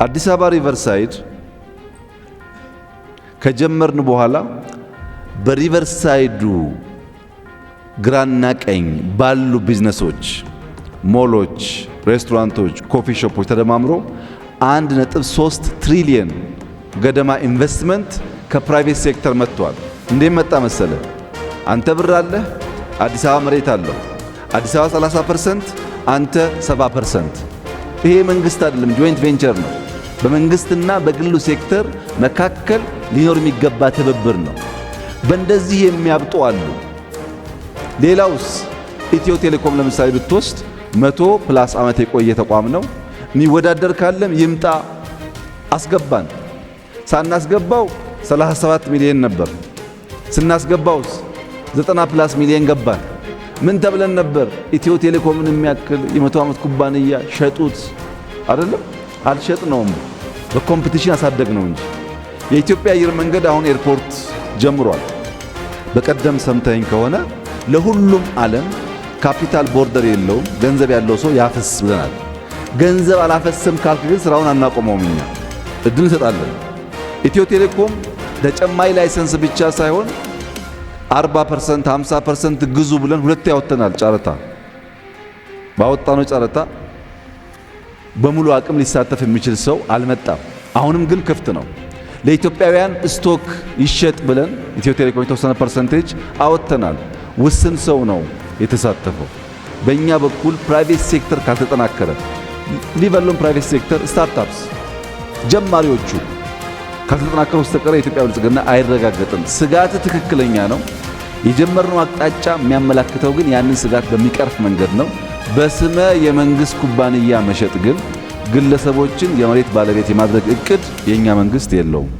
አዲስ አበባ ሪቨርሳይድ ከጀመርን በኋላ በሪቨርሳይዱ ግራና ቀኝ ባሉ ቢዝነሶች፣ ሞሎች፣ ሬስቶራንቶች፣ ኮፊ ሾፖች ተደማምሮ 1.3 ትሪሊየን ገደማ ኢንቨስትመንት ከፕራይቬት ሴክተር መጥቷል። እንዴት መጣ መሰለ? አንተ ብር አለህ፣ አዲስ አበባ መሬት አለው። አዲስ አበባ 30%፣ አንተ 70%። ይሄ መንግስት አይደለም፣ ጆይንት ቬንቸር ነው። በመንግስትና በግሉ ሴክተር መካከል ሊኖር የሚገባ ትብብር ነው። በእንደዚህ የሚያብጡ አሉ። ሌላውስ ኢትዮ ቴሌኮም ለምሳሌ ብትወስድ 100+ ዓመት የቆየ ተቋም ነው። የሚወዳደር ካለም ይምጣ። አስገባን። ሳናስገባው 37 ሚሊዮን ነበር። ስናስገባውስ 90+ ሚሊዮን ገባን። ምን ተብለን ነበር? ኢትዮ ቴሌኮምን የሚያክል የ100 ዓመት ኩባንያ ሸጡት አይደለም? አልሸጥነውም። በኮምፒቲሽን አሳደግነው እንጂ። የኢትዮጵያ አየር መንገድ አሁን ኤርፖርት ጀምሯል። በቀደም ሰምተኝ ከሆነ ለሁሉም ዓለም ካፒታል ቦርደር የለውም። ገንዘብ ያለው ሰው ያፈስ ብለናል። ገንዘብ አላፈሰም ካልክ ግን ስራውን አናቆመውም። እኛ እድል እንሰጣለን። ኢትዮ ቴሌኮም ተጨማሪ ላይሰንስ ብቻ ሳይሆን 40%፣ 50% ግዙ ብለን ሁለት ያወጥተናል። ጨረታ ባወጣነው ጨረታ በሙሉ አቅም ሊሳተፍ የሚችል ሰው አልመጣም። አሁንም ግን ክፍት ነው። ለኢትዮጵያውያን ስቶክ ይሸጥ ብለን ኢትዮ ቴሌኮም የተወሰነ ፐርሰንቴጅ አወጥተናል። ውስን ሰው ነው የተሳተፈው። በእኛ በኩል ፕራይቬት ሴክተር ካልተጠናከረ ሊቨሎም ፕራይቬት ሴክተር ስታርታፕስ ጀማሪዎቹ ካልተጠናከሩ በስተቀር የኢትዮጵያ ብልጽግና አይረጋገጥም። ስጋት ትክክለኛ ነው። የጀመርነው አቅጣጫ የሚያመላክተው ግን ያንን ስጋት በሚቀርፍ መንገድ ነው። በስመ የመንግስት ኩባንያ መሸጥ ግን ግለሰቦችን የመሬት ባለቤት የማድረግ እቅድ የኛ መንግስት የለውም።